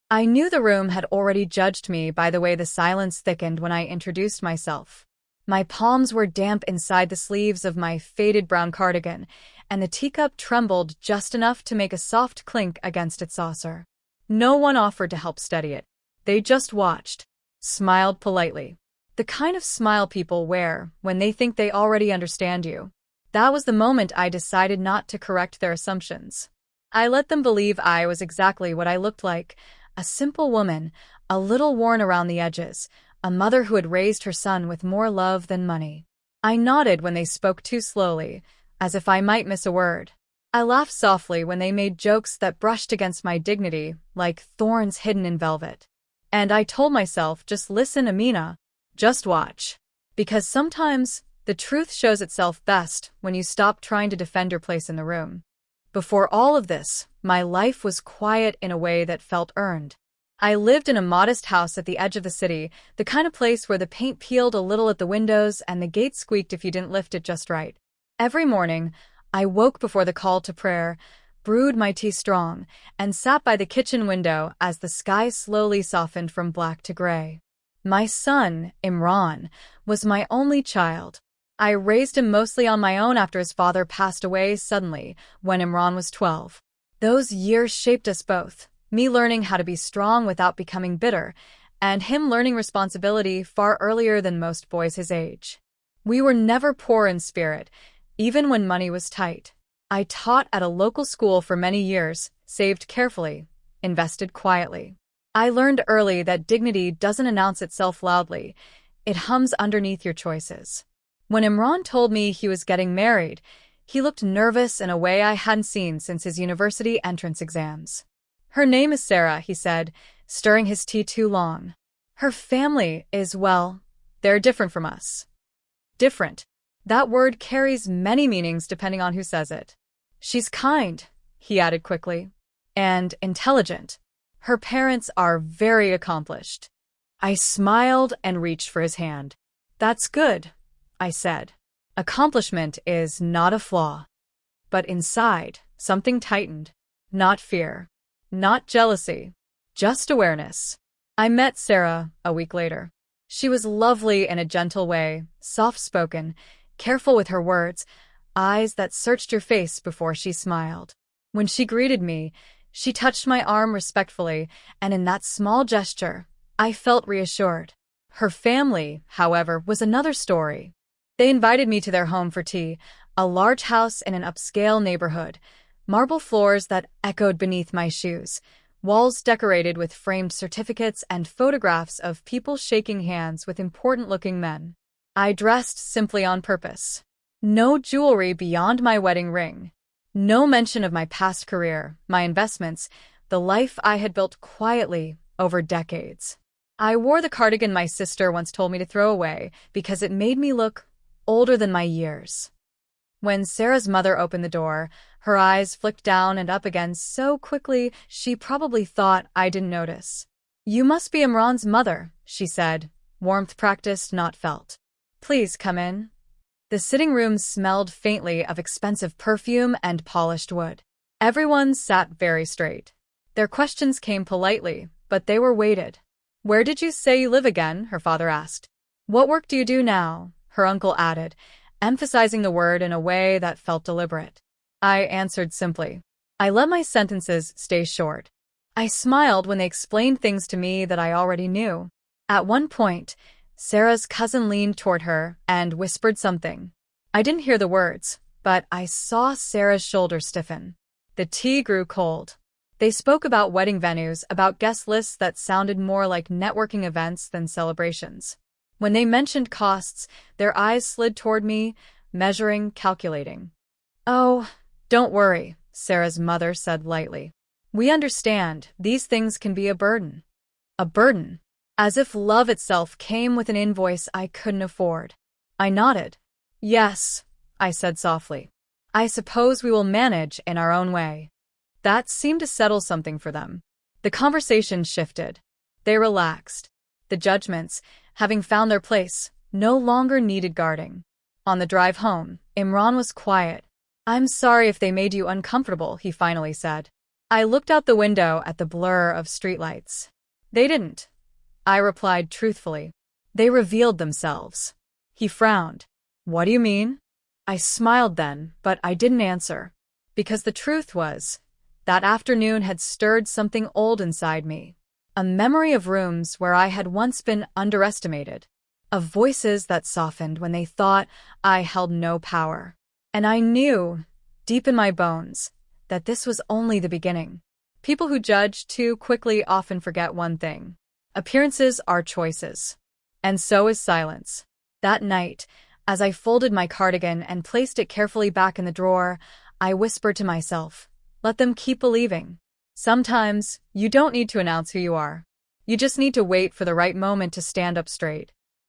I knew the room had already judged me by the way the silence thickened when I introduced myself. My palms were damp inside the sleeves of my faded brown cardigan, and the teacup trembled just enough to make a soft clink against its saucer. No one offered to help steady it. They just watched, smiled politely. The kind of smile people wear when they think they already understand you. That was the moment I decided not to correct their assumptions. I let them believe I was exactly what I looked like, a simple woman, a little worn around the edges, a mother who had raised her son with more love than money. I nodded when they spoke too slowly, as if I might miss a word. I laughed softly when they made jokes that brushed against my dignity, like thorns hidden in velvet. And I told myself, just listen, Amina, just watch. Because sometimes the truth shows itself best when you stop trying to defend your place in the room. Before all of this, my life was quiet in a way that felt earned. I lived in a modest house at the edge of the city, the kind of place where the paint peeled a little at the windows and the gate squeaked if you didn't lift it just right. Every morning, I woke before the call to prayer, brewed my tea strong, and sat by the kitchen window as the sky slowly softened from black to gray. My son, Imran, was my only child. I raised him mostly on my own after his father passed away suddenly when Imran was 12. Those years shaped us both, me learning how to be strong without becoming bitter, and him learning responsibility far earlier than most boys his age. We were never poor in spirit, even when money was tight. I taught at a local school for many years, saved carefully, invested quietly. I learned early that dignity doesn't announce itself loudly, it hums underneath your choices. When Imran told me he was getting married, he looked nervous in a way I hadn't seen since his university entrance exams. Her name is Sarah, he said, stirring his tea too long. Her family is, well, they're different from us. Different. That word carries many meanings depending on who says it. She's kind, he added quickly, and intelligent. Her parents are very accomplished. I smiled and reached for his hand. That's good, I said. Accomplishment is not a flaw. But inside, something tightened. Not fear. Not jealousy. Just awareness. I met Sarah a week later. She was lovely in a gentle way, soft-spoken, careful with her words, eyes that searched your face before she smiled. When she greeted me, she touched my arm respectfully, and in that small gesture, I felt reassured. Her family, however, was another story. They invited me to their home for tea, a large house in an upscale neighborhood, marble floors that echoed beneath my shoes, walls decorated with framed certificates and photographs of people shaking hands with important-looking men. I dressed simply on purpose. No jewelry beyond my wedding ring. No mention of my past career, my investments, the life I had built quietly over decades. I wore the cardigan my sister once told me to throw away because it made me look older than my years. When Sarah's mother opened the door, her eyes flicked down and up again so quickly she probably thought I didn't notice. "You must be Imran's mother," she said, warmth practiced, not felt. "Please come in." The sitting room smelled faintly of expensive perfume and polished wood. Everyone sat very straight. Their questions came politely, but they were weighted. "Where did you say you live again?" her father asked. "What work do you do now?" her uncle added, emphasizing the word in a way that felt deliberate. I answered simply. I let my sentences stay short. I smiled when they explained things to me that I already knew. At one point, Sarah's cousin leaned toward her and whispered something. I didn't hear the words, but I saw Sarah's shoulders stiffen. The tea grew cold. They spoke about wedding venues, about guest lists that sounded more like networking events than celebrations. When they mentioned costs, their eyes slid toward me, measuring, calculating. "Oh, don't worry," Sarah's mother said lightly. "We understand these things can be a burden." A burden. As if love itself came with an invoice I couldn't afford. I nodded. "Yes," I said softly. "I suppose we will manage in our own way." That seemed to settle something for them. The conversation shifted. They relaxed. The judgments, having found their place, no longer needed guarding. On the drive home, Imran was quiet. "I'm sorry if they made you uncomfortable," he finally said. I looked out the window at the blur of streetlights. They didn't, I replied truthfully. They revealed themselves. He frowned. What do you mean? I smiled then, but I didn't answer. Because the truth was, that afternoon had stirred something old inside me. A memory of rooms where I had once been underestimated. Of voices that softened when they thought I held no power. And I knew, deep in my bones, that this was only the beginning. People who judge too quickly often forget one thing. Appearances are choices. And so is silence. That night, as I folded my cardigan and placed it carefully back in the drawer, I whispered to myself, let them keep believing. Sometimes, you don't need to announce who you are. You just need to wait for the right moment to stand up straight.